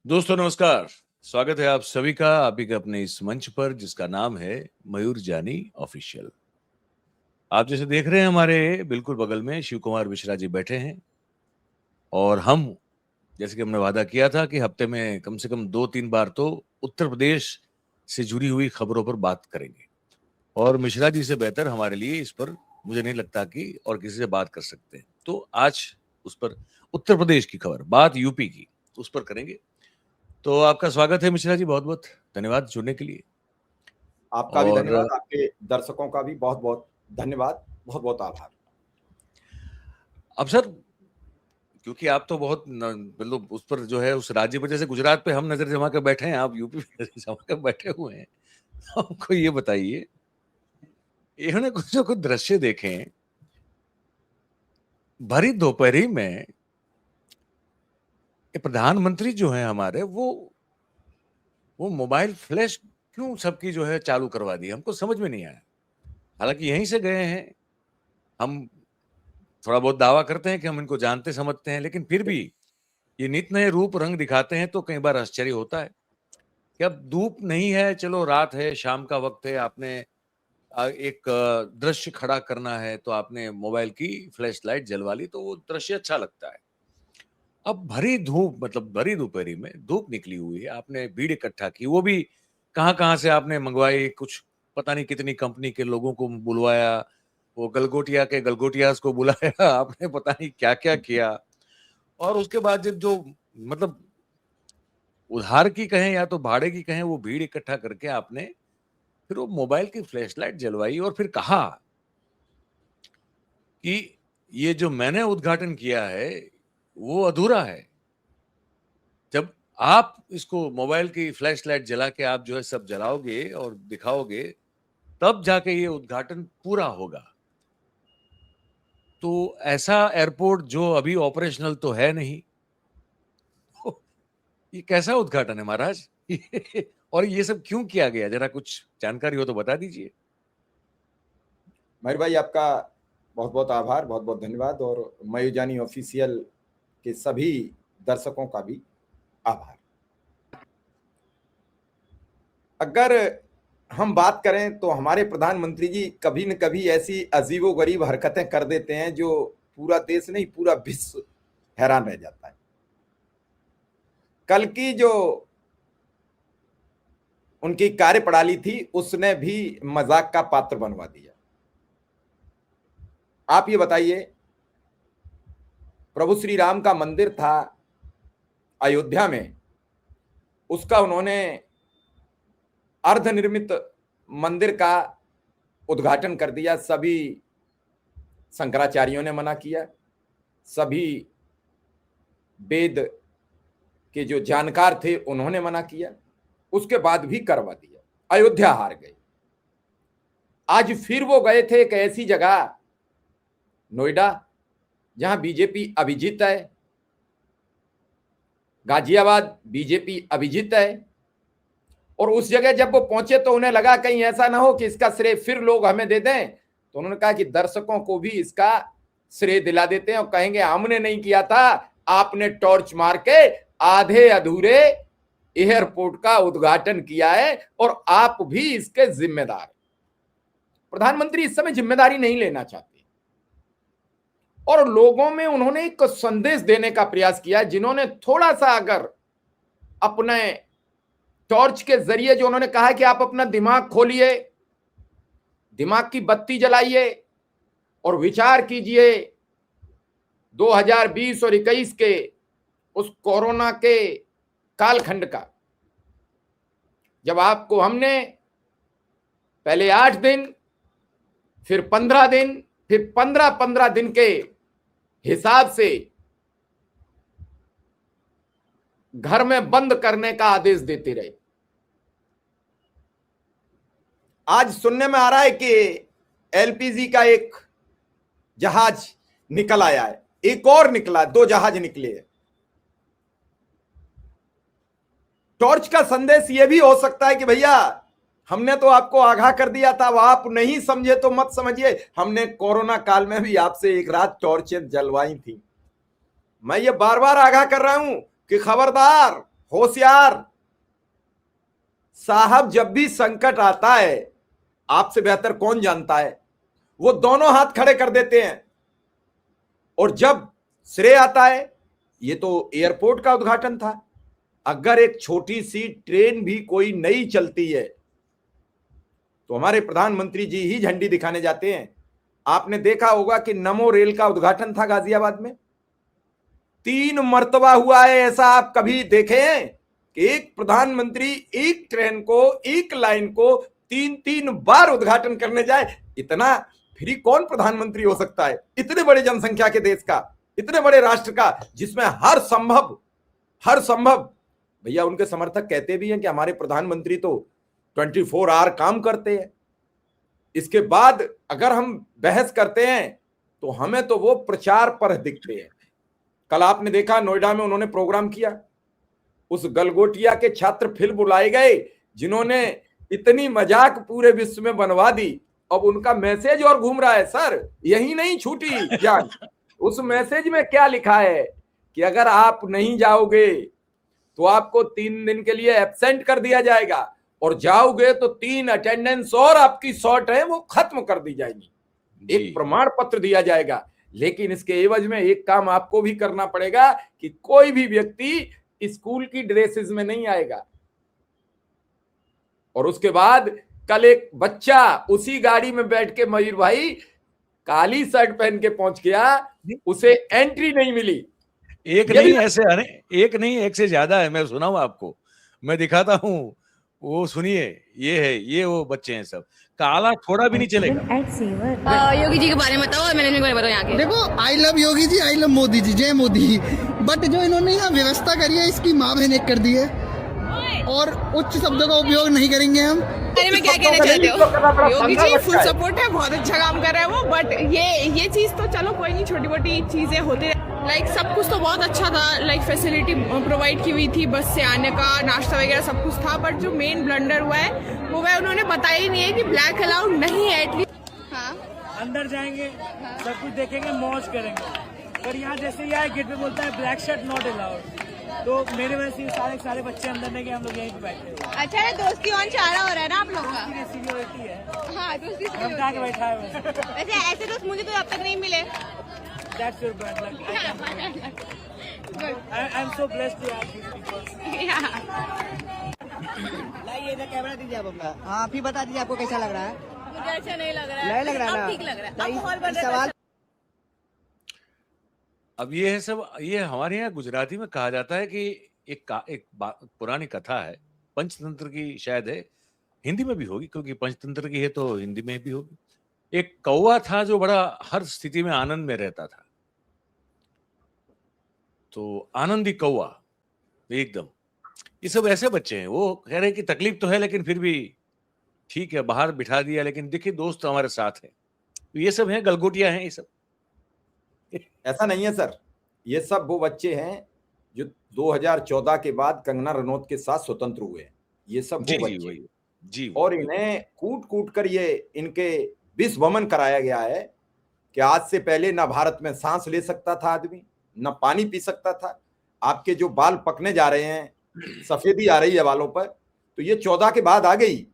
दोस्तों नमस्कार। स्वागत है आप सभी का आप ही के अपने इस मंच पर जिसका नाम है मयूर जानी ऑफिशियल। आप जैसे देख रहे हैं हमारे बिल्कुल बगल में शिव कुमार मिश्रा जी बैठे हैं और हम जैसे कि हमने वादा किया था कि हफ्ते में कम से कम 2-3 बार तो उत्तर प्रदेश से जुड़ी हुई खबरों पर बात करेंगे और मिश्रा जी से बेहतर हमारे लिए इस पर मुझे नहीं लगता कि और किसी से बात कर सकते हैं। तो आज उस पर उत्तर प्रदेश की खबर, बात यूपी की, उस पर करेंगे। तो आपका स्वागत है मिश्रा जी, बहुत-बहुत धन्यवाद जुड़ने के लिए। आपका भी और धन्यवाद, आपके दर्शकों का भी बहुत-बहुत धन्यवाद, बहुत-बहुत आभार। अब सर, क्योंकि आप तो बहुत मतलब उस पर जो है उस राज्य पर, जैसे गुजरात पे हम नजर जमा कर बैठे हैं, आप यूपी पे नजर जमा कर बैठे हुए हैं। तो हमको ये बताइए, इन्होंने कुछ जो कुछ दृश्य देखे हैं भरी दोपहरी में, ये प्रधानमंत्री जो है हमारे, वो मोबाइल फ्लैश क्यों सबकी जो है चालू करवा दी, हमको समझ में नहीं आया। हालांकि यहीं से गए हैं हम, थोड़ा बहुत दावा करते हैं कि हम इनको जानते समझते हैं, लेकिन फिर भी ये नित नए रूप रंग दिखाते हैं तो कई बार आश्चर्य होता है कि अब धूप नहीं है, चलो रात है, शाम का वक्त है, आपने एक दृश्य खड़ा करना है तो आपने मोबाइल की फ्लैश लाइट जलवा ली तो वो दृश्य अच्छा लगता है। अब भरी धूप, मतलब भरी दोपहरी में धूप निकली हुई है, आपने भीड़ इकट्ठा की, वो भी कहाँ कहाँ से आपने मंगवाई, कुछ पता नहीं कितनी कंपनी के लोगों को बुलवाया, वो गलगोटिया के गलगोटियास को बुलाया आपने पता नहीं क्या क्या किया। और उसके बाद जब जो मतलब उधार की कहें या तो भाड़े की कहें, वो भीड़ इकट्ठा करके आपने फिर वो मोबाइल की फ्लैशलाइट जलवाई और फिर कहा कि ये जो मैंने उद्घाटन किया है वो अधूरा है। जब आप इसको मोबाइल की फ्लैशलाइट जला के आप जो है सब जलाओगे और दिखाओगे, तब जाके ये उद्घाटन पूरा होगा। तो ऐसा एयरपोर्ट जो अभी ऑपरेशनल तो है नहीं, ये कैसा उद्घाटन है महाराज? और ये सब क्यों किया गया, जरा कुछ जानकारी हो तो बता दीजिए। मयूर भाई, आपका बहुत-बहुत आभार, बहुत-बहुत धन्यवाद और मयूर जानी ऑफिशियल के सभी दर्शकों का भी आभार। अगर हम बात करें तो हमारे प्रधानमंत्री जी कभी न कभी ऐसी अजीबो-गरीब हरकतें कर देते हैं जो पूरा देश नहीं, पूरा विश्व हैरान रह जाता है। कल की जो उनकी कार्यप्रणाली थी, उसने भी मजाक का पात्र बनवा दिया। आप ये बताइए, प्रभु श्री राम का मंदिर था अयोध्या में, उसका उन्होंने अर्धनिर्मित मंदिर का उद्घाटन कर दिया। सभी शंकराचार्यों ने मना किया, सभी वेद के जो जानकार थे उन्होंने मना किया, उसके बाद भी करवा दिया। अयोध्या हार गए। आज फिर वो गए थे एक ऐसी जगह, नोएडा, जहां बीजेपी अभिजीत है, गाजियाबाद बीजेपी अभिजीत है, और उस जगह जब वो पहुंचे तो उन्हें लगा कहीं ऐसा ना हो कि इसका श्रेय फिर लोग हमें दे दें, तो उन्होंने कहा कि दर्शकों को भी इसका श्रेय दिला देते हैं और कहेंगे हमने नहीं किया था, आपने टॉर्च मार के आधे अधूरे एयरपोर्ट का उद्घाटन किया है और आप भी इसके जिम्मेदार। प्रधानमंत्री इस समय जिम्मेदारी नहीं लेना चाहते और लोगों में उन्होंने एक संदेश देने का प्रयास किया। जिन्होंने थोड़ा सा अगर अपने टॉर्च के जरिए जो उन्होंने कहा कि आप अपना दिमाग खोलिए, दिमाग की बत्ती जलाइए और विचार कीजिए 2020 और 21 के उस कोरोना के कालखंड का, जब आपको हमने पहले 8 दिन, फिर 15 दिन, फिर 15-15 दिन के हिसाब से घर में बंद करने का आदेश देते रहे। आज सुनने में आ रहा है कि एलपीजी का एक जहाज निकल आया है, एक और निकला, 2 जहाज निकले हैं। टॉर्च का संदेश यह भी हो सकता है कि भैया हमने तो आपको आगाह कर दिया था, वह आप नहीं समझे तो मत समझिए, हमने कोरोना काल में भी आपसे एक रात टॉर्चें जलवाई थी। मैं ये बार बार आगाह कर रहा हूं कि खबरदार, होशियार साहब, जब भी संकट आता है, आपसे बेहतर कौन जानता है, वो दोनों हाथ खड़े कर देते हैं। और जब श्रेय आता है, ये तो एयरपोर्ट का उद्घाटन था। अगर एक छोटी सी ट्रेन भी कोई नई चलती है तो हमारे प्रधानमंत्री जी ही झंडी दिखाने जाते हैं। आपने देखा होगा कि नमो रेल का उद्घाटन था गाजियाबाद में, 3 मर्तबा हुआ है। ऐसा आप कभी देखे हैं कि एक प्रधानमंत्री एक ट्रेन को, एक लाइन को 3-3 बार उद्घाटन करने जाए? इतना फ्री कौन प्रधानमंत्री हो सकता है, इतने बड़े जनसंख्या के देश का, इतने बड़े राष्ट्र का, जिसमें हर संभव भैया उनके समर्थक कहते भी हैं कि हमारे प्रधानमंत्री तो 24 आवर काम करते हैं। इसके बाद अगर हम बहस करते हैं तो हमें तो वो प्रचार पर दिखते हैं। कल आपने देखा नोएडा में उन्होंने प्रोग्राम किया, उस गलगोटिया के छात्र फिर बुलाए गए जिन्होंने इतनी मजाक पूरे विश्व में बनवा दी। अब उनका मैसेज और घूम रहा है सर, यही नहीं छूटी जान। उस मैसेज में क्या लिखा है कि अगर आप नहीं जाओगे तो आपको 3 दिन के लिए एब्सेंट कर दिया जाएगा, और जाओगे तो 3 अटेंडेंस और आपकी शॉर्ट है वो खत्म कर दी जाएगी, एक प्रमाण पत्र दिया जाएगा। लेकिन इसके एवज में एक काम आपको भी करना पड़ेगा कि कोई भी व्यक्ति स्कूल की ड्रेसेस में नहीं आएगा। और उसके बाद कल एक बच्चा उसी गाड़ी में बैठ के, मयूर भाई, काली शर्ट पहन के पहुंच गया, उसे एंट्री नहीं मिली। एक नहीं, ऐसे एक नहीं, एक से ज्यादा है। मैं सुनाऊं आपको, मैं दिखाता हूँ, वो सुनिए। ये है, ये वो बच्चे हैं सब, काला थोड़ा भी नहीं चलेगा। योगी जी के बारे में बताओ और मैनेजमेंट के बारे में बताओ। यहाँ के देखो, I love Yogi ji, I love Modi ji, जय मोदी। बट जो इन्होंने यहाँ व्यवस्था करी है, इसकी माँ बहन एक कर दी है, और उच्च शब्दों का उपयोग नहीं करेंगे हम। बारे में क्या कहना चाहते हो? योगी जी फुल सपोर्ट है, बहुत अच्छा काम कर रहे हैं वो। बट ये चीज तो चलो कोई नहीं, छोटी मोटी चीजें होती है। लाइक सब कुछ तो बहुत अच्छा था, लाइक फैसिलिटी प्रोवाइड की हुई थी, बस से आने का, नाश्ता वगैरह सब कुछ था। बट जो मेन ब्लंडर हुआ है वो वह उन्होंने बताया ही नहीं है कि ब्लैक अलाउड नहीं है। एटलीस्ट अंदर जाएंगे, सब कुछ देखेंगे, मौज करेंगे। पर यहाँ जैसे ये गेट पे बोलता है ब्लैक शर्ट नॉट अलाउड, तो मेरे वजह से सारे बच्चे अंदर नहीं गए, हम लोग यहीं पे बैठे हैं। अच्छा है, दोस्ती और चारा हो रहा है ना आप लोगों का? सीनियरिटी है। हाँ, दोस्ती हम जाके बैठा है वैसे ऐसे दोस्त मुझे तो अब तक नहीं मिले। That's your bad luck. I'm so blessed to have these people. लाइए इधर कैमरा दीजिए आप अपना। हाँ, फिर बता दीजिए आपको कैसा लग रहा है। मुझे अच्छा नहीं लग रहा है। नहीं लग रहा है ना? अब ठीक लग रहा है। अब माहौल बन रहा है। सवाल अब ये है सब, ये हमारे यहाँ गुजराती में कहा जाता है कि एक पुरानी कथा है, पंचतंत्र की शायद है, हिंदी में भी होगी क्योंकि पंचतंत्र की है तो हिंदी में भी होगी। एक कौवा था जो बड़ा हर स्थिति में आनंद में रहता था। तो आनंदी कौवा एकदम। ये सब ऐसे बच्चे हैं, वो कह रहे हैं कि तकलीफ तो है लेकिन फिर भी ठीक है, बाहर बिठा दिया, लेकिन देखिए दोस्त हमारे साथ है। तो ये सब हैं, गलगोटिया हैं ये सब। ऐसा नहीं है सर, ये सब वो बच्चे हैं जो 2014 के बाद कंगना रनौत के साथ स्वतंत्र हुए। ये सब वो बच्चे जी, और इन्हें कूट कूट कर ये इनके विश्व भ्रमण कराया गया है कि आज से पहले ना भारत में सांस ले सकता था आदमी, ना पानी पी सकता था। आपके जो बाल पकने जा रहे हैं, सफेदी आ रही है बालों पर, तो ये 14 के बाद आ गई।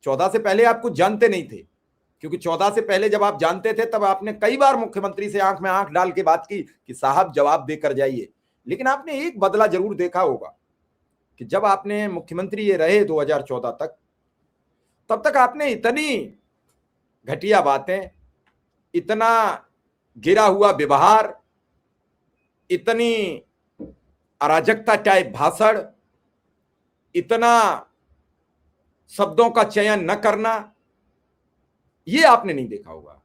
14 से पहले आप कुछ जानते नहीं थे, क्योंकि 14 से पहले जब आप जानते थे तब आपने कई बार मुख्यमंत्री से आंख में आंख डाल के बात की कि साहब जवाब देकर जाइए। लेकिन आपने एक बदला जरूर देखा होगा कि जब आपने मुख्यमंत्री ये रहे 2014 तक, तब तक आपने इतनी घटिया बातें, इतना गिरा हुआ व्यवहार, इतनी अराजकता टाइप भाषण, इतना शब्दों का चयन न करना, ये आपने नहीं देखा होगा।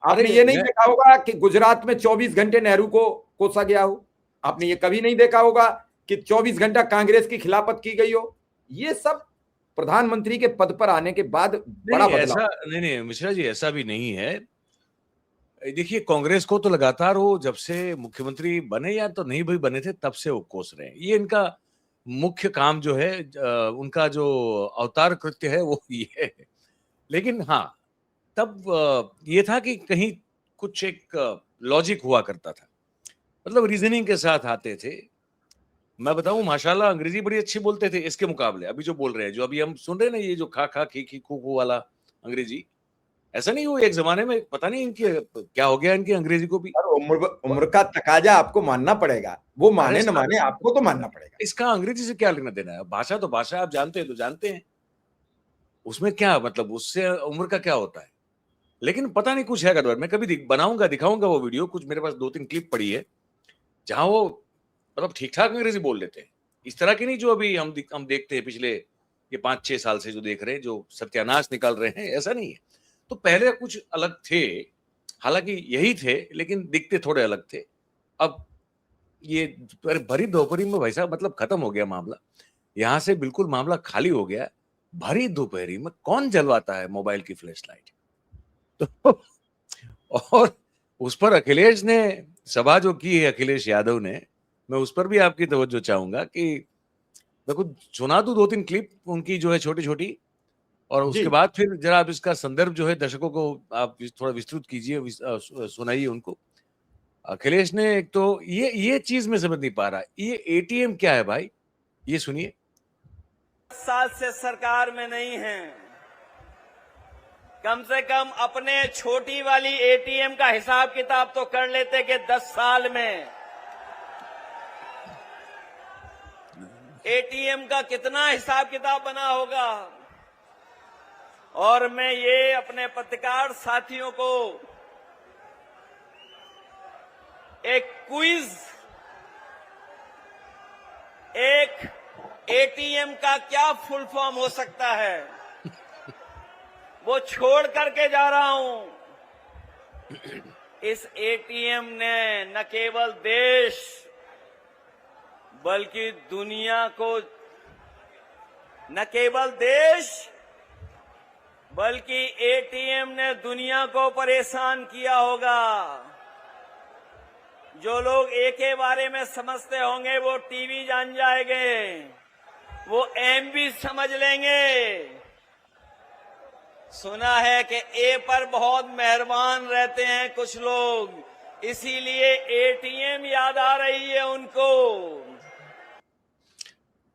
आपने ये नहीं देखा होगा कि गुजरात में 24 घंटे नेहरू को कोसा गया हो। आपने ये कभी नहीं देखा होगा कि 24 घंटा कांग्रेस की खिलाफत की गई हो। ये सब प्रधानमंत्री के पद पर आने के बाद बड़ा बदलाव। नहीं मिश्रा जी, ऐसा भी नहीं है। देखिए, कांग्रेस को तो लगातार वो जब से मुख्यमंत्री बने या तो नहीं भी बने थे तब से वो कोस रहे हैं। ये इनका मुख्य काम जो है, उनका जो अवतार कृत्य है वो ये है। लेकिन हाँ, तब ये था कि कहीं कुछ एक लॉजिक हुआ करता था, मतलब रीजनिंग के साथ आते थे। मैं बताऊं माशाल्लाह अंग्रेजी बड़ी अच्छी बोलते थे इसके मुकाबले अभी जो बोल रहे हैं, जो अभी हम सुन रहे हैं ना, ये जो खा खा खी खी खू खू वाला अंग्रेजी, ऐसा नहीं, वो एक जमाने में पता नहीं इनकी क्या हो गया इनकी अंग्रेजी को भी। और उम्र का तकाजा आपको मानना पड़ेगा, वो माने न माने आपको तो मानना पड़ेगा। इसका अंग्रेजी से क्या लेना देना है? भाषा तो भाषा, आप जानते हैं तो जानते हैं, उसमें क्या मतलब, उससे उम्र का क्या होता है। लेकिन पता नहीं कुछ है गड़बड़। मैं कभी बनाऊंगा, दिखाऊंगा वो वीडियो, कुछ मेरे पास 2-3 क्लिप पड़ी है जहां वो मतलब ठीक ठाक अंग्रेजी बोल लेते हैं, इस तरह की नहीं जो अभी हम देखते हैं पिछले ये 5-6 साल से जो देख रहे हैं, जो सत्यानाश निकाल रहे हैं, ऐसा नहीं है। तो पहले कुछ अलग थे, हालांकि यही थे लेकिन दिखते थोड़े अलग थे। अब ये भरी दोपहरी में भाई साहब मतलब खत्म हो गया मामला, यहां से बिल्कुल मामला खाली हो गया। भरी दोपहरी में कौन जलवाता है मोबाइल की फ्लैश लाइट? तो और उस पर अखिलेश ने सभा जो की है, अखिलेश यादव ने, मैं उस पर भी आपकी तवज्जो चाहूंगा कि मैं कुछ सुना दूं 2-3 क्लिप उनकी जो है छोटी छोटी, और उसके बाद फिर जरा आप इसका संदर्भ जो है दर्शकों को आप थोड़ा विस्तृत कीजिए, सुनाइए उनको। अखिलेश ने एक तो ये चीज में समझ नहीं पा रहा, ये एटीएम क्या है भाई, ये सुनिए। 10 साल से सरकार में नहीं है, कम से कम अपने छोटी वाली एटीएम का हिसाब किताब तो कर लेते कि 10 साल में एटीएम का कितना हिसाब किताब बना होगा। और मैं ये अपने पत्रकार साथियों को एक क्विज, एक एटीएम का क्या फुल फॉर्म हो सकता है वो छोड़ करके जा रहा हूं। इस एटीएम ने न केवल देश बल्कि दुनिया को, न केवल देश बल्कि एटीएम ने दुनिया को परेशान किया होगा। जो लोग ए के बारे में समझते होंगे वो टीवी जान जाएंगे, वो एम भी समझ लेंगे। सुना है कि ए पर बहुत मेहरबान रहते हैं कुछ लोग, इसीलिए एटीएम याद आ रही है उनको।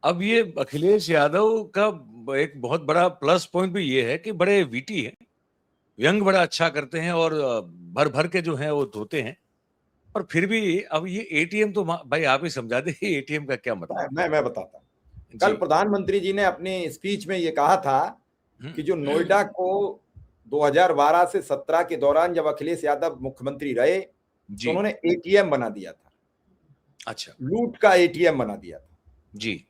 अब ये अखिलेश यादव का एक बहुत बड़ा प्लस पॉइंट भी ये है कि बड़े वीटी हैं, व्यंग बड़ा अच्छा करते हैं और भर भर के जो है वो धोते हैं। और फिर भी अब ये एटीएम तो भाई आप ही समझा दे एटीएम का क्या मतलब। मैं बताता हूं। कल प्रधानमंत्री जी ने अपनी स्पीच में ये कहा था कि जो नोएडा को 2012 से 17 के दौरान जब अखिलेश यादव मुख्यमंत्री रहे तो उन्होंने एटीएम बना दिया था। अच्छा, लूट का एटीएम बना दिया था जी।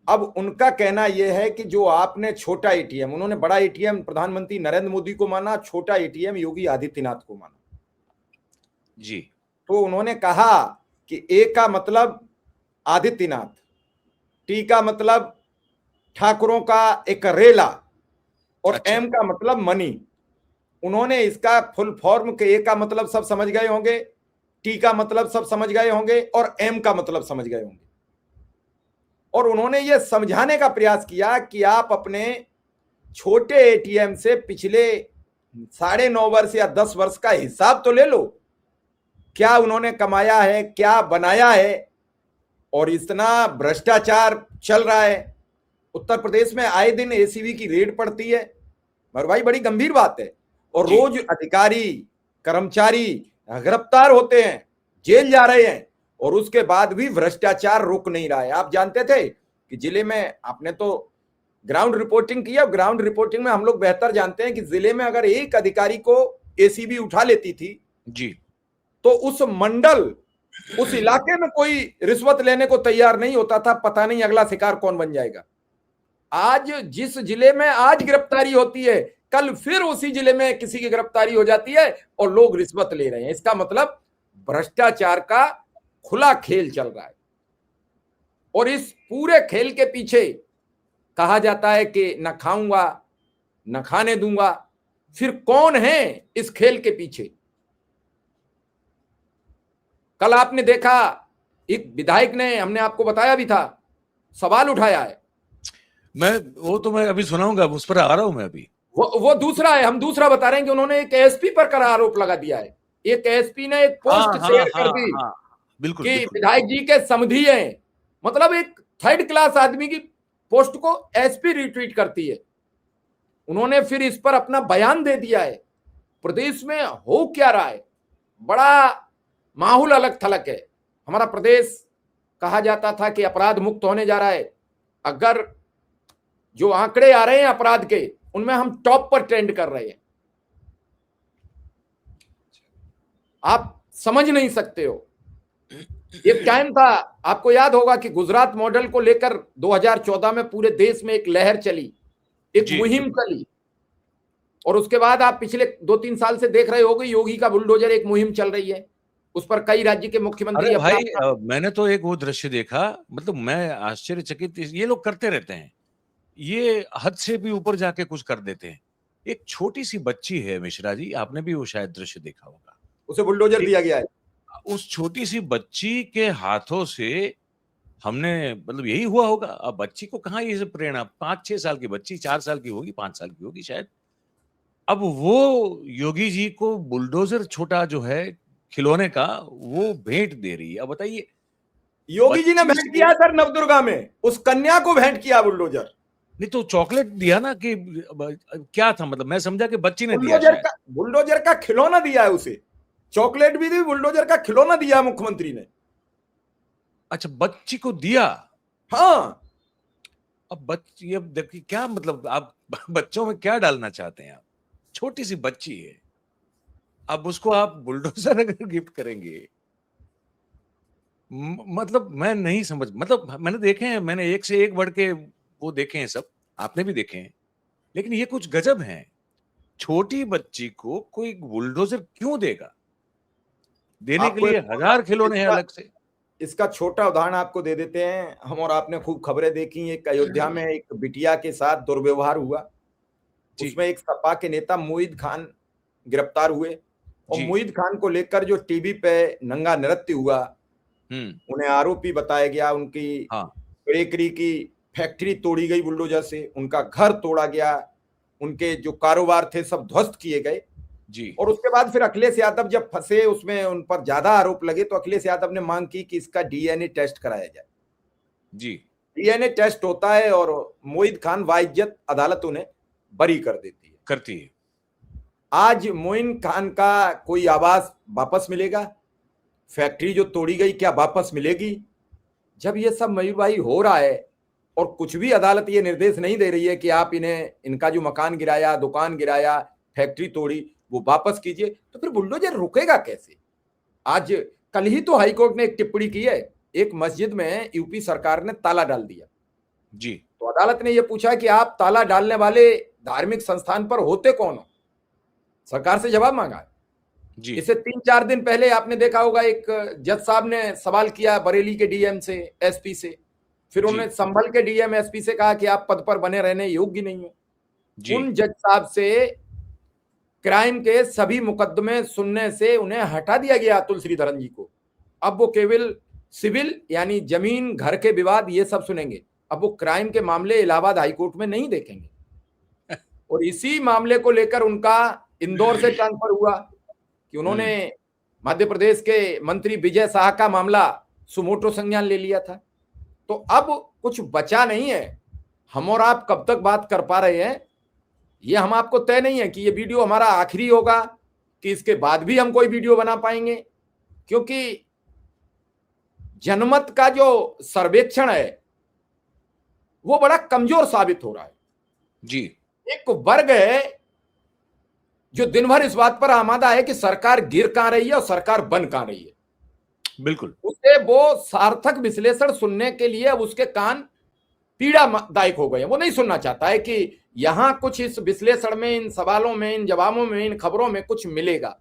अब उनका कहना यह है कि जो आपने छोटा एटीएम, उन्होंने बड़ा एटीएम प्रधानमंत्री नरेंद्र मोदी को माना, छोटा एटीएम योगी आदित्यनाथ को माना जी। तो उन्होंने कहा कि ए का मतलब आदित्यनाथ, टी का मतलब ठाकुरों का एक रेला, और अच्छा। एम का मतलब मनी। उन्होंने इसका फुल फॉर्म के ए का मतलब सब समझ गए होंगे, टी का मतलब सब समझ गए होंगे और एम का मतलब समझ गए होंगे। और उन्होंने ये समझाने का प्रयास किया कि आप अपने छोटे एटीएम से पिछले 9.5 वर्ष या 10 वर्ष का हिसाब तो ले लो, क्या उन्होंने कमाया है, क्या बनाया है। और इतना भ्रष्टाचार चल रहा है, उत्तर प्रदेश में आए दिन एसीबी की रेड पड़ती है, और भाई बड़ी गंभीर बात है। और रोज अधिकारी कर्मचारी गिरफ्तार होते हैं, जेल जा रहे हैं, और उसके बाद भी भ्रष्टाचार रुक नहीं रहा है। आप जानते थे कि जिले में, आपने तो ग्राउंड रिपोर्टिंग किया, ग्राउंड रिपोर्टिंग में हम लोग बेहतर जानते हैं कि जिले में अगर एक अधिकारी को एसीबी उठा लेती थी जी, तो उस मंडल, उस इलाके में कोई रिश्वत लेने को तैयार नहीं होता था। पता नहीं अगला शिकार कौन बन जाएगा। आज जिस जिले में आज गिरफ्तारी होती है, कल फिर उसी जिले में किसी की गिरफ्तारी हो जाती है और लोग रिश्वत ले रहे हैं। इसका मतलब भ्रष्टाचार का खुला खेल चल रहा है। और इस पूरे खेल के पीछे कहा जाता है कि न खाऊंगा न खाने दूंगा। फिर कौन है इस खेल के पीछे? कल आपने देखा एक विधायक ने, हमने आपको बताया भी था, सवाल उठाया है। मैं अभी सुनाऊंगा, उस पर आ रहा हूं मैं अभी। वो दूसरा है, हम दूसरा बता रहे हैं कि उन्होंने एक एसपी पर कड़ा आरोप लगा दिया है। एक एसपी ने एक पोस्ट शेयर कर दी बिल्कुल, कि विधायक जी के समधी हैं, मतलब एक थर्ड क्लास आदमी की पोस्ट को एसपी रिट्वीट करती है। उन्होंने फिर इस पर अपना बयान दे दिया है। प्रदेश में हो क्या रहा है, बड़ा माहौल अलग थलग है। हमारा प्रदेश कहा जाता था कि अपराध मुक्त होने जा रहा है। अगर जो आंकड़े आ रहे हैं अपराध के, उनमें हम टॉप पर ट्रेंड कर रहे हैं। आप समझ नहीं सकते हो। एक टाइम था, आपको याद होगा कि गुजरात मॉडल को लेकर 2014 में पूरे देश में एक लहर चली, एक मुहिम चली, और उसके बाद आप पिछले 2-3 साल से देख रहे होगे योगी का बुलडोजर एक मुहिम चल रही है। उस पर कई राज्य के मुख्यमंत्री अरे भाई मैंने तो एक वो दृश्य देखा, मतलब मैं आश्चर्यचकित, ये लोग करते रहते हैं, ये हद से भी ऊपर जाके कुछ कर देते हैं। एक छोटी सी बच्ची है मिश्रा जी, आपने भी वो शायद दृश्य देखा होगा, उसे बुलडोजर दिया गया है। उस छोटी सी बच्ची के हाथों से हमने, मतलब यही हुआ होगा। अब बच्ची को कहाँ ये प्रेरणा, 5-6 साल की बच्ची, 4 साल की होगी, 5 साल की होगी शायद, अब वो योगी जी को बुलडोजर छोटा जो है खिलौने का वो भेंट दे रही है। अब बताइए, योगी जी ने भेंट किया सर नवदुर्गा में, उस कन्या को भेंट किया बुलडोजर। नहीं तो चॉकलेट दिया ना, कि क्या था, मतलब मैं समझा कि बच्ची ने दिया शायद। बुलडोजर का खिलौना दिया है उसे, चॉकलेट भी दी, बुलडोजर का खिलौना दिया मुख्यमंत्री ने। अच्छा, बच्ची को दिया। हाँ, अब बच्ची, अब देखिए क्या मतलब, आप बच्चों में क्या डालना चाहते हैं आप? छोटी सी बच्ची है, अब उसको आप बुलडोजर अगर गिफ्ट करेंगे, मतलब मैं नहीं समझ, मतलब मैंने देखे हैं, मैंने एक से एक बढ़ के वो देखे हैं सब, आपने भी देखे हैं, लेकिन ये कुछ गजब है। छोटी बच्ची को कोई बुलडोजर क्यों देगा? देने के लिए हजार खिलौने हैं अलग से। इसका छोटा उदाहरण आपको दे देते हैं। हम और आपने खूब खबरें देखी। एक अयोध्या में एक बिटिया के साथ दुर्व्यवहार हुआ, उसमें एक सपा के नेता मुईद खान गिरफ्तार हुए, और मुईद खान को लेकर जो टीवी पे नंगा नृत्य हुआ, उन्हें आरोपी बताया गया। उनकी बेकरी की फैक्ट्री तोड़ी गई बुलडोजर से, उनका घर तोड़ा गया, उनके जो कारोबार थे सब ध्वस्त किए गए जी। और उसके बाद फिर अखिलेश यादव जब फंसे, उसमें उन पर ज्यादा आरोप लगे, तो अखिलेश यादव ने मांग की कि इसका डीएनए टेस्ट कराया जाए। जी, डीएनए टेस्ट होता है और मोईद खान वाइज्जत अदालत उन्हें बरी कर देती है, करती है। आज मोईद खान का कोई आवाज वापस मिलेगा? फैक्ट्री जो तोड़ी गई क्या वापस मिलेगी? जब ये सब मयूर भाई हो रहा है और कुछ भी अदालत ये निर्देश नहीं दे रही है कि आप इन्हें, इनका जो मकान गिराया, दुकान गिराया, फैक्ट्री तोड़ी, वो वापस कीजिए, तो फिर बुलडोजर रुकेगा कैसे? आज कल ही तो हाईकोर्ट ने एक टिप्पणी की है, एक मस्जिद में यूपी सरकार ने ताला डाल दिया जी, तो अदालत ने यह पूछा कि आप ताला डालने वाले धार्मिक संस्थान पर होते कौन हो? सरकार से जवाब मांगा है जी। इससे 3-4 दिन पहले आपने देखा होगा, एक जज साहब ने सवाल किया बरेली के डीएम से, एसपी से, फिर उन्होंने संभल के डीएम एसपी से कहा कि आप पद पर बने रहने योग्य नहीं हो। उन जज साहब से क्राइम के सभी मुकदमे सुनने से उन्हें हटा दिया गया, अतुल श्रीधरन जी को। अब वो केवल सिविल यानी जमीन, घर के विवाद, ये सब सुनेंगे। अब वो क्राइम के मामले इलाहाबाद हाईकोर्ट में नहीं देखेंगे। और इसी मामले को लेकर उनका इंदौर से ट्रांसफर हुआ कि उन्होंने मध्य प्रदेश के मंत्री विजय शाह का मामला सुमोटो संज्ञान ले लिया था। तो अब कुछ बचा नहीं है। हम और आप कब तक बात कर पा रहे हैं, ये हम आपको तय नहीं है कि ये वीडियो हमारा आखिरी होगा कि इसके बाद भी हम कोई वीडियो बना पाएंगे, क्योंकि जनमत का जो सर्वेक्षण है वो बड़ा कमजोर साबित हो रहा है जी। एक वर्ग है जो दिन भर इस बात पर आमादा है कि सरकार गिर कहां रही है और सरकार बन कहां रही है। बिल्कुल, उसे वो सार्थक विश्लेषण सुनने के लिए अब उसके कान पीड़ादायक हो गए हैं। वो नहीं सुनना चाहता है कि यहां कुछ इस विश्लेषण में, इन सवालों में, इन जवाबों में, इन खबरों में कुछ मिलेगा।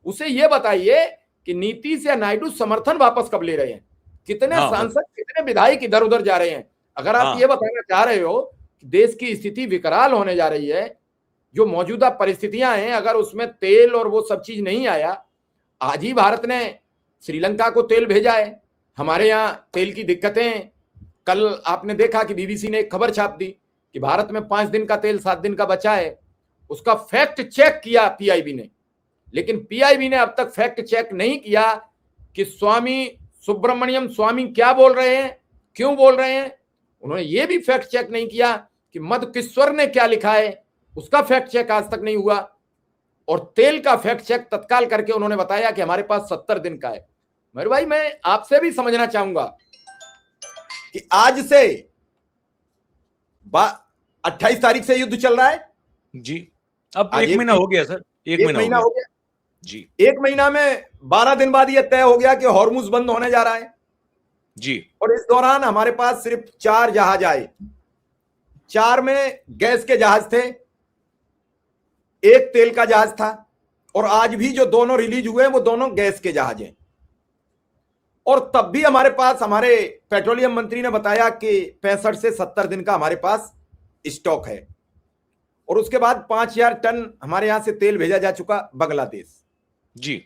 उसे ये बताइए कि नीतीश या नायडू समर्थन वापस कब ले रहे हैं, कितने सांसद, कितने विधायक इधर उधर जा रहे हैं। अगर आप ये बताना चाह रहे हो कि देश की स्थिति विकराल होने जा रही है, जो मौजूदा परिस्थितियां हैं, अगर उसमें तेल और वो सब चीज नहीं आया, आज ही भारत ने श्रीलंका को तेल भेजा है, हमारे यहाँ तेल की दिक्कतें हैं। कल आपने देखा कि बीबीसी ने एक खबर छाप दी कि भारत में 5 दिन का तेल 7 दिन का बचा है। उसका फैक्ट चेक किया पीआईबी ने, लेकिन पीआईबी ने अब तक फैक्ट चेक नहीं किया कि स्वामी सुब्रमण्यम स्वामी क्या बोल रहे हैं, क्यों बोल रहे हैं? उन्होंने ये भी फैक्ट चेक नहीं किया कि मधुकिश्वर ने क्या लिखा है, उसका फैक्ट चेक आज तक नहीं हुआ। और तेल का फैक्ट चेक तत्काल करके उन्होंने बताया कि हमारे पास 70 दिन का है। मेरे भाई, मैं आपसे भी समझना चाहूंगा कि आज से 28 तारीख से युद्ध चल रहा है जी। अब आज 1 महीना हो गया सर, 1 महीना हो गया जी। 1 महीना में 12 दिन बाद यह तय हो गया कि हॉर्मुज बंद होने जा रहा है जी। और इस दौरान हमारे पास सिर्फ 4 जहाज आए, 4 में गैस के जहाज थे, 1 तेल का जहाज था। और आज भी जो दोनों रिलीज हुए वो दोनों गैस के जहाज हैं। और तब भी हमारे पास, हमारे पेट्रोलियम मंत्री ने बताया कि 65 से 70 दिन का हमारे पास स्टॉक है। और उसके बाद 5000 टन हमारे यहां से तेल भेजा जा चुका बांग्लादेश जी।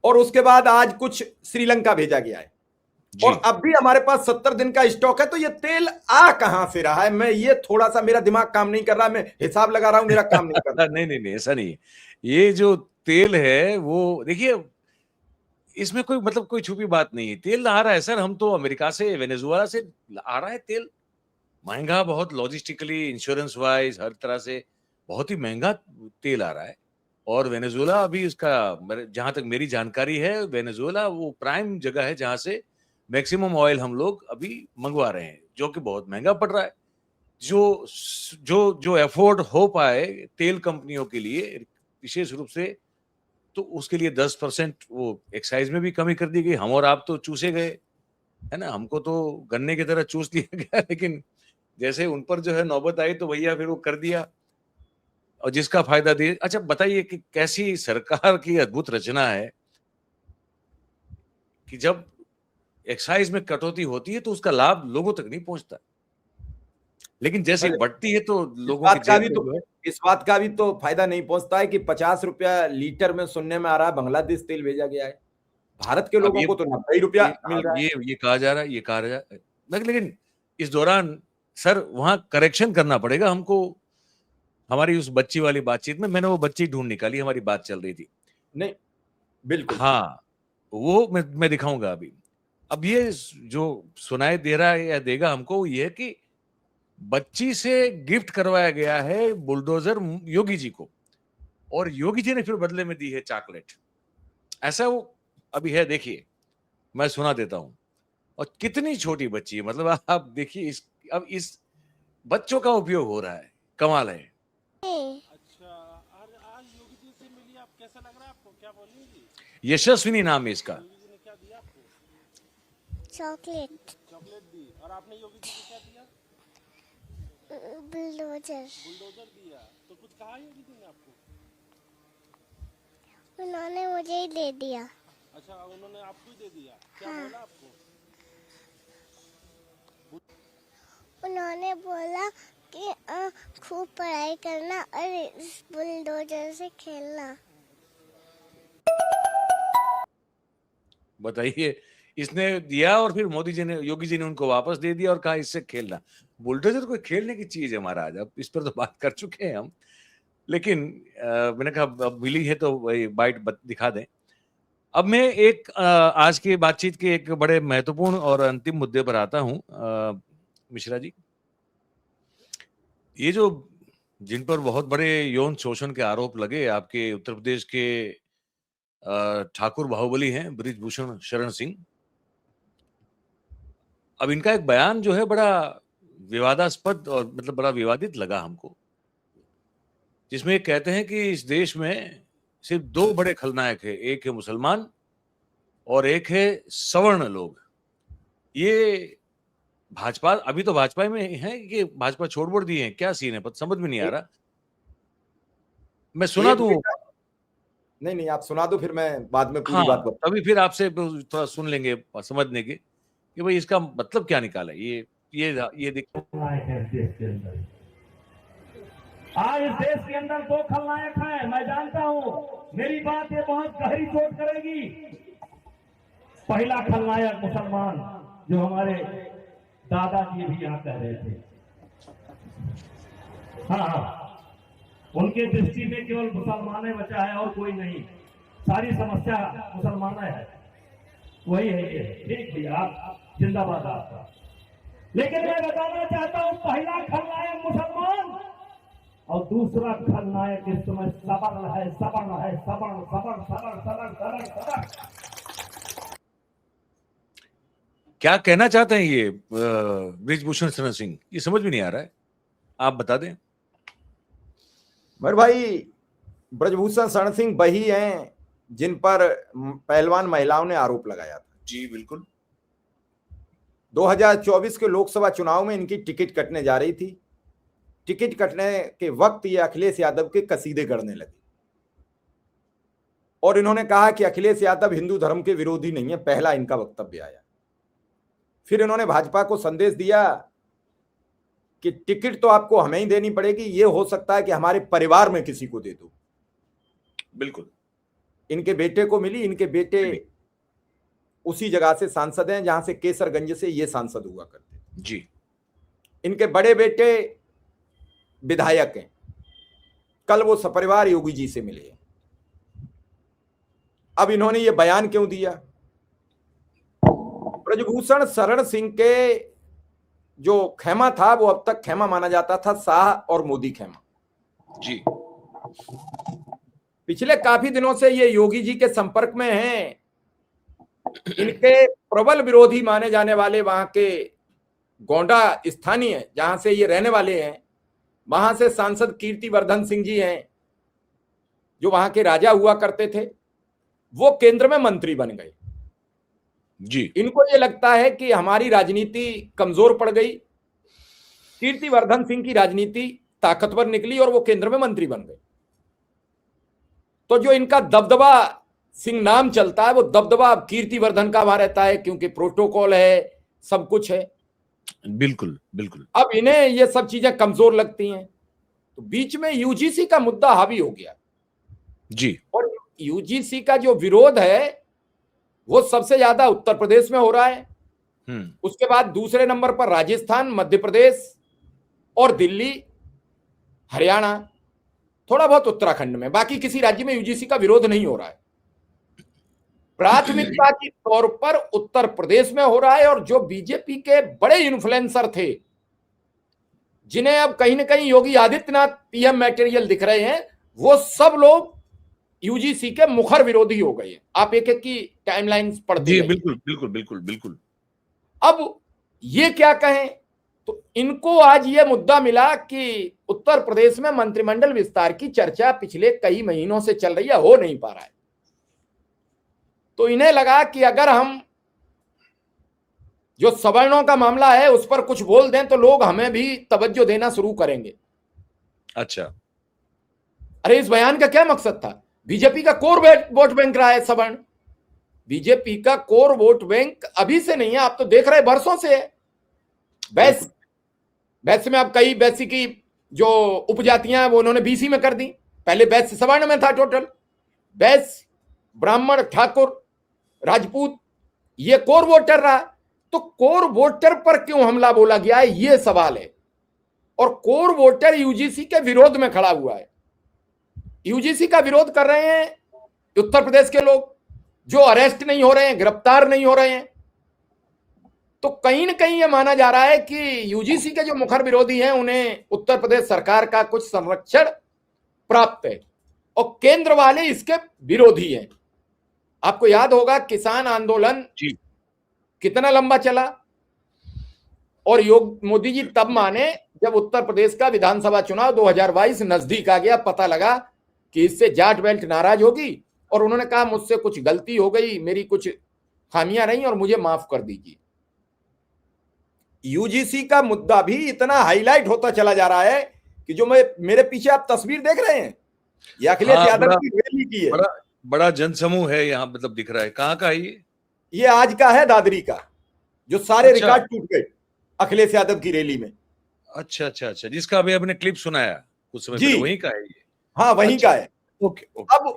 और उसके बाद आज कुछ श्रीलंका भेजा गया है जी। और अब भी हमारे पास 70 दिन का स्टॉक है। तो ये तेल आ कहां से रहा है? मैं ये थोड़ा सा, मेरा दिमाग काम नहीं कर रहा, मैं हिसाब लगा रहा हूं, मेरा काम नहीं कर रहा। नहीं, ऐसा नहीं है। ये जो तेल है वो देखिए, इसमें कोई मतलब कोई छुपी बात नहीं है। तेल आ रहा है सर, हम तो अमेरिका से, वेनेजुएला से आ रहा है तेल, महंगा बहुत, लॉजिस्टिकली, इंश्योरेंस वाइज, हर तरह से बहुत ही महंगा तेल आ रहा है। और वेनेजुएला अभी उसका, जहां तक मेरी जानकारी है, वेनेजुएला वो प्राइम जगह है जहां से मैक्सिमम ऑयल हम लोग अभी मंगवा रहे हैं, जो कि बहुत महंगा पड़ रहा है। जो जो जो एफोर्ड हो पाए तेल कंपनियों के लिए विशेष रूप से, तो उसके लिए 10% वो एक्साइज में भी कमी कर दी गई। हम और आप तो चूसे गए, है ना, हमको तो गन्ने की तरह चूस लिया गया। लेकिन जैसे उन पर जो है नौबत आई तो भैया फिर वो कर दिया, और जिसका फायदा दिए। अच्छा बताइए कि कैसी सरकार की अद्भुत रचना है कि जब एक्साइज में कटौती होती है तो उसका लाभ लोगों तक नहीं पहुंचता, लेकिन जैसे बढ़ती है तो लोगों की जेब में जो है, इस बात का भी तो फायदा नहीं पहुंचता है कि 50 रुपया लीटर में सुनने में आ रहा है बांग्लादेश तेल भेजा गया है। भारत के लोगों को तो 90 रुपया मिल रहा है। ये कहा जा रहा है, ये कहा जा रहा है। लेकिन इस दौरान सर वहां करेक्शन करना पड़ेगा हमको। हमारी उस बच्ची वाली बातचीत में मैंने वो बच्ची ढूंढ निकाली, हमारी बात चल रही थी। नहीं, बिल्कुल हाँ, वो मैं दिखाऊंगा अभी। अब ये जो सुनाई दे रहा है या देगा हमको, ये है कि बच्ची से गिफ्ट करवाया गया है बुलडोजर योगी जी को, और योगी जी ने फिर बदले में दी है चॉकलेट। ऐसा वो अभी है, देखिए मैं सुना देता हूं। और कितनी छोटी बच्ची है, मतलब आप देखिए, अब इस बच्चों का उपयोग हो रहा है, कमाल है। अच्छा, आज योगी जी से मिली, आप कैसा लग रहा है आपको? क्या बोलेंगी? यशस्विनी नाम है इसका। योगी जी ने क्या दिया आपको? चॉकलेट दी। और आपने योगी जी को क्या दिया? बुलडोजर दिया। तो कुछ कहा योगी जी ने आपको? उन्होंने मुझे ही दे दिया। अच्छा, उन्होंने आपको ही दे दिया। क्या बोला आपको? उन्होंने बोला कि खूब पढ़ाई करना और इस बुलडोजर से खेलना। बताइए, इसने दिया और फिर मोदी जी ने, योगी जी ने उनको वापस दे दिया और कहा इससे खेलना। बुलडोजर कोई खेलने की चीज है महाराज, अब इस पर तो बात कर चुके हैं हम। लेकिन मैंने कहा अब मिली है तो वही बाइट दिखा दें। अब मैं एक आज की बातचीत के एक बड़े महत्वपूर्ण और अंतिम मुद्दे पर आता हूं। मिश्रा जी, ये जो जिन पर बहुत बड़े यौन शोषण के आरोप लगे, आपके उत्तर प्रदेश के ठाकुर बाहुबली हैं बृजभूषण शरण सिंह। अब इनका एक बयान जो है बड़ा विवादास्पद और मतलब बड़ा विवादित लगा हमको, जिसमें ये कहते हैं कि इस देश में सिर्फ 2 बड़े खलनायक है, एक है मुसलमान और एक है सवर्ण लोग। ये भाजपा, अभी तो भाजपा में है कि भाजपा छोड़ बोड़ दिए हैं, क्या सीन है पता समझ में नहीं आ रहा। मैं सुना दूं? नहीं, आप सुना दो, फिर मैं बाद में पूरी हाँ, बात बताऊं। तभी फिर आपसे थोड़ा सुन लेंगे समझने के कि भाई इसका मतलब क्या निकाला। ये देखिए, आज इस देश के अंदर 2 खलनायक हैं, मैं जानता हूं मेरी बात ये बहुत गहरी चोट करेगी। पहला खलनायक मुसलमान, जो हमारे दादाजी भी यहाँ कह रहे थे। हाँ, उनके दृष्टि में केवल मुसलमान बचा है और कोई नहीं, सारी समस्या मुसलमान है। वही है ये। ठीक भैया, आप जिंदाबाद आपका। लेकिन मैं बताना चाहता हूं, पहला खलनायक मुसलमान और दूसरा खलनायक इस समय सबड़ है, सबड़ है, सबड़ सबड़ सबड़ सबड़ सबड़ सबड़। क्या कहना चाहते हैं ये बृजभूषण शरण सिंह? ये समझ में नहीं आ रहा है, आप बता दें। मेरे भाई, ब्रजभूषण शरण सिंह वही हैं जिन पर पहलवान महिलाओं ने आरोप लगाया था। जी बिल्कुल। 2024 के लोकसभा चुनाव में इनकी टिकट कटने जा रही थी। टिकट कटने के वक्त ये अखिलेश यादव के कसीदे गढ़ने लगे और इन्होंने कहा कि अखिलेश यादव हिंदू धर्म के विरोधी नहीं है। पहला इनका वक्तव्य आया। फिर इन्होंने भाजपा को संदेश दिया कि टिकट तो आपको हमें ही देनी पड़ेगी, ये हो सकता है कि हमारे परिवार में किसी को दे दो। बिल्कुल। इनके बेटे को मिली। इनके बेटे उसी जगह से सांसद हैं जहां से केसरगंज से ये सांसद हुआ करते थे। जी। इनके बड़े बेटे विधायक हैं। कल वो सपरिवार योगी जी से मिले हैं। अब इन्होंने ये बयान क्यों दिया? ब्रजभूषण शरण सिंह के जो खेमा था वो अब तक खेमा माना जाता था, शाह और मोदी खेमा। जी। पिछले काफी दिनों से ये योगी जी के संपर्क में हैं। इनके प्रबल विरोधी माने जाने वाले वहां के गोंडा स्थानीय जहां से ये रहने वाले हैं, वहां से सांसद कीर्तिवर्धन सिंह जी हैं जो वहां के राजा हुआ करते थे। वो केंद्र में मंत्री बन गए। जी। इनको ये लगता है कि हमारी राजनीति कमजोर पड़ गई। कीर्तिवर्धन सिंह की राजनीति ताकतवर निकली और वो केंद्र में मंत्री बन गए। तो जो इनका दबदबा सिंह नाम चलता है, वो दबदबा अब कीर्तिवर्धन का वहां रहता है क्योंकि प्रोटोकॉल है, सब कुछ है। बिल्कुल बिल्कुल। अब इन्हें ये सब चीजें कमजोर लगती हैं, तो बीच में यूजीसी का मुद्दा हावी हो गया। जी। और यूजीसी का जो विरोध है वो सबसे ज्यादा उत्तर प्रदेश में हो रहा है। उसके बाद दूसरे नंबर पर राजस्थान, मध्य प्रदेश और दिल्ली, हरियाणा, थोड़ा बहुत उत्तराखंड में। बाकी किसी राज्य में यूजीसी का विरोध नहीं हो रहा है। प्राथमिकता के तौर पर उत्तर प्रदेश में हो रहा है। और जो बीजेपी के बड़े इन्फ्लुएंसर थे, जिन्हें अब कहीं ना कहीं योगी आदित्यनाथ पीएम मटेरियल दिख रहे हैं, वो सब लोग यूजीसी के मुखर विरोधी हो गए हैं। आप एक एक की टाइमलाइन पढ़ते हैं। बिल्कुल बिल्कुल बिल्कुल बिल्कुल। अब ये क्या कहें, तो इनको आज ये मुद्दा मिला कि उत्तर प्रदेश में मंत्रिमंडल विस्तार की चर्चा पिछले कई महीनों से चल रही है, हो नहीं पा रहा है। तो इन्हें लगा कि अगर हम जो सवर्णों का मामला है उस पर कुछ बोल दें तो लोग हमें भी तवज्जो देना शुरू करेंगे। अच्छा। अरे इस बयान का क्या मकसद था? बीजेपी का कोर वोट बैंक रहा है सवर्ण। बीजेपी का कोर वोट बैंक अभी से नहीं है, आप तो देख रहे वर्षों से है। बैस में अब कई बैसी की जो उपजातियां हैं वो उन्होंने बीसी में कर दी। पहले बैस सवर्ण में था टोटल। बैस, ब्राह्मण, ठाकुर, राजपूत, ये कोर वोटर रहा। तो कोर वोटर पर क्यों हमला बोला गया है, ये सवाल है। और कोर वोटर यूजीसी के विरोध में खड़ा हुआ है। यूजीसी का विरोध कर रहे हैं उत्तर प्रदेश के लोग जो अरेस्ट नहीं हो रहे हैं, गिरफ्तार नहीं हो रहे हैं। तो कहीं ना कहीं यह माना जा रहा है कि यूजीसी के जो मुखर विरोधी हैं उन्हें उत्तर प्रदेश सरकार का कुछ संरक्षण प्राप्त है और केंद्र वाले इसके विरोधी हैं। आपको याद होगा किसान आंदोलन कितना लंबा चला और मोदी जी तब माने जब उत्तर प्रदेश का विधानसभा चुनाव 2022 नजदीक आ गया। पता लगा कि इससे जाट बेल्ट नाराज होगी और उन्होंने कहा मुझसे कुछ गलती हो गई, मेरी कुछ खामियां रही और मुझे माफ कर दीजिए। यूजीसी का मुद्दा भी इतना हाईलाइट होता चला जा रहा है कि जो मेरे पीछे आप तस्वीर देख रहे हैं, ये अखिलेश यादव की रैली की है। बड़ा जनसमूह है यहाँ, मतलब दिख रहा है। कहाँ का है ये आज का है, दादरी का, जो सारे रिकॉर्ड टूट गए अखिलेश यादव की रैली में। अच्छा अच्छा अच्छा, जिसका अभी आपने क्लिप सुनाया कुछ समय पहले, वहीं का है ये? हाँ वहीं का है। ओके। अब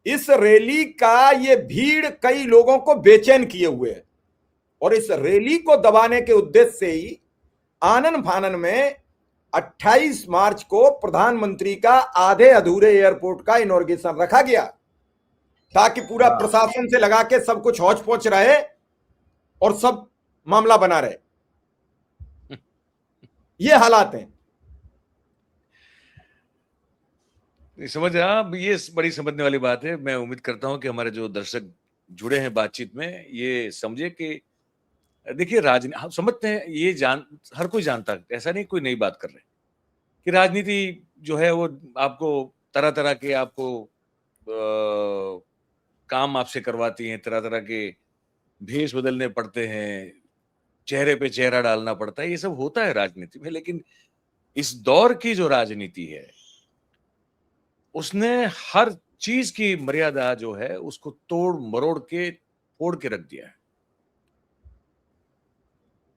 इस रैली का ये भीड़ कई लोगों को बेचैन किए हुए है और इस रैली को दबाने के उद्देश्य से ही आनन फानन में 28 मार्च को प्रधानमंत्री का आधे अधूरे एयरपोर्ट का इनॉर्गेशन रखा गया। ताकि पूरा हाँ। प्रशासन से लगा के सब कुछ हौच पौच रहे और सब मामला बना रहे। ये हालात हैं। समझ रहा, अब ये बड़ी समझने वाली बात है। मैं उम्मीद करता हूं कि हमारे जो दर्शक जुड़े हैं बातचीत में, ये समझे कि देखिए राजनीति हम समझते हैं, ये हर कोई जानता है, ऐसा नहीं कोई नई बात कर रहे कि राजनीति जो है वो आपको तरह तरह के आपको काम आपसे करवाती हैं, तरह तरह के भेष बदलने पड़ते हैं, चेहरे पे चेहरा डालना पड़ता है, ये सब होता है राजनीति में। लेकिन इस दौर की जो राजनीति है उसने हर चीज की मर्यादा जो है उसको तोड़ मरोड़ के फोड़ के रख दिया है,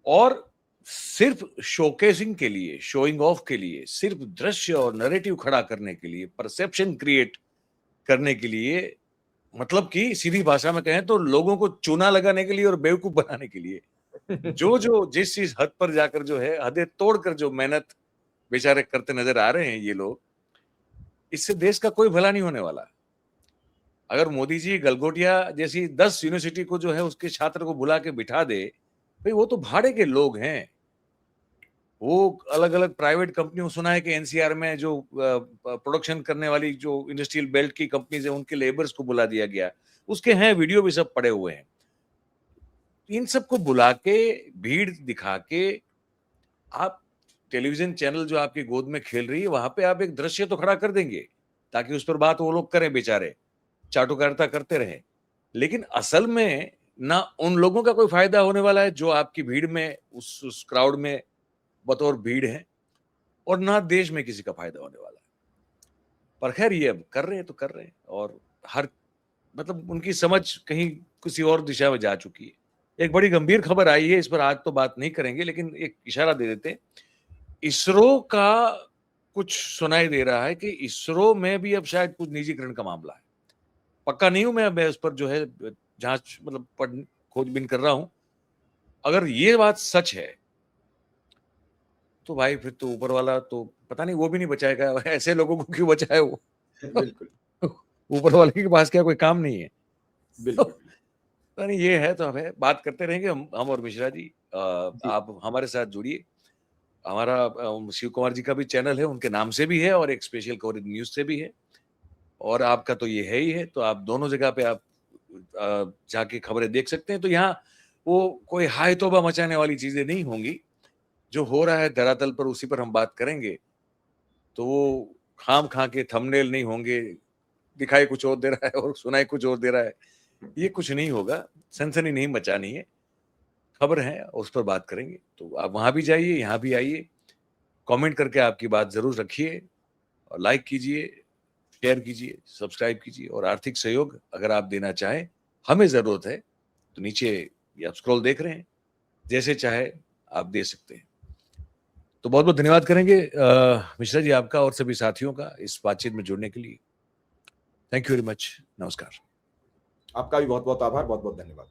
और सिर्फ शोकेसिंग के लिए, शोइंग ऑफ के लिए, सिर्फ दृश्य और नैरेटिव खड़ा करने के लिए, परसेप्शन क्रिएट करने के लिए, मतलब कि सीधी भाषा में कहें तो लोगों को चूना लगाने के लिए और बेवकूफ बनाने के लिए जो जिस चीज हद पर जाकर जो है हदें तोड़कर जो मेहनत बेचारे करते नजर आ रहे हैं ये लोग, इससे देश का कोई भला नहीं होने वाला। अगर मोदी जी गलगोटिया जैसी 10 यूनिवर्सिटी को जो है उसके छात्र को बुला के बिठा दे, भाई वो तो भाड़े के लोग हैं, वो अलग अलग प्राइवेट कंपनियों, सुना है कि एनसीआर में जो प्रोडक्शन करने वाली जो इंडस्ट्रियल बेल्ट की कंपनीज है उनके लेबर्स को बुला दिया गया, उसके हैं वीडियो भी सब पड़े हुए हैं। इन सबको बुला के भीड़ दिखा के आप टेलीविजन चैनल जो आपकी गोद में खेल रही है वहां पे आप एक दृश्य तो खड़ा कर देंगे ताकि उस पर बात वो लोग करें, बेचारे चाटुकारिता करते रहें, लेकिन असल में ना उन लोगों का कोई फायदा होने वाला है जो आपकी भीड़ में उस क्राउड में बतौर भीड़ है, और ना देश में किसी का फायदा होने वाला है। पर खैर ये अब कर रहे हैं तो कर रहे हैं, और हर मतलब उनकी समझ कहीं किसी और दिशा में जा चुकी है। एक बड़ी गंभीर खबर आई है, इस पर आज तो बात नहीं करेंगे, लेकिन एक इशारा दे देते हैं। इसरो का कुछ सुनाई दे रहा है कि इसरो में भी अब शायद कुछ निजीकरण का मामला है। पक्का नहीं हूं मैं उस पर जो है जांच मतलब खोजबीन कर रहा हूं। अगर ये बात सच है तो भाई फिर तो ऊपर वाला तो पता नहीं वो भी नहीं बचाएगा, ऐसे लोगों को क्यों बचाए वो। बिल्कुल ऊपर वाले के पास क्या कोई काम नहीं है। बिल्कुल। पता नहीं ये है तो अब है, बात करते रहेंगे हम और मिश्रा जी। आप हमारे साथ जुड़िए। हमारा शिव कुमार जी का भी चैनल है, उनके नाम से भी है, और एक स्पेशल कवरेज न्यूज से भी है, और आपका तो ये है ही है, तो आप दोनों जगह पे आप जाके खबरें देख सकते हैं। तो यहाँ वो कोई हाय तौबा मचाने वाली चीजें नहीं होंगी, जो हो रहा है धरातल पर उसी पर हम बात करेंगे। तो वो खाम खा के थंबनेल नहीं होंगे, दिखाई कुछ और दे रहा है और सुनाई कुछ और दे रहा है, ये कुछ नहीं होगा। सनसनी नहीं मचानी है, खबर है उस पर बात करेंगे। तो आप वहां भी जाइए, यहाँ भी आइए, कमेंट करके आपकी बात जरूर रखिए, और लाइक कीजिए, शेयर कीजिए, सब्सक्राइब कीजिए, और आर्थिक सहयोग अगर आप देना चाहें, हमें जरूरत है, तो नीचे या स्क्रॉल देख रहे हैं, जैसे चाहे आप दे सकते हैं। तो बहुत बहुत धन्यवाद करेंगे मिश्रा जी आपका और सभी साथियों का इस बातचीत में जुड़ने के लिए। Thank you very much. नमस्कार। आपका भी बहुत बहुत आभार, बहुत बहुत धन्यवाद।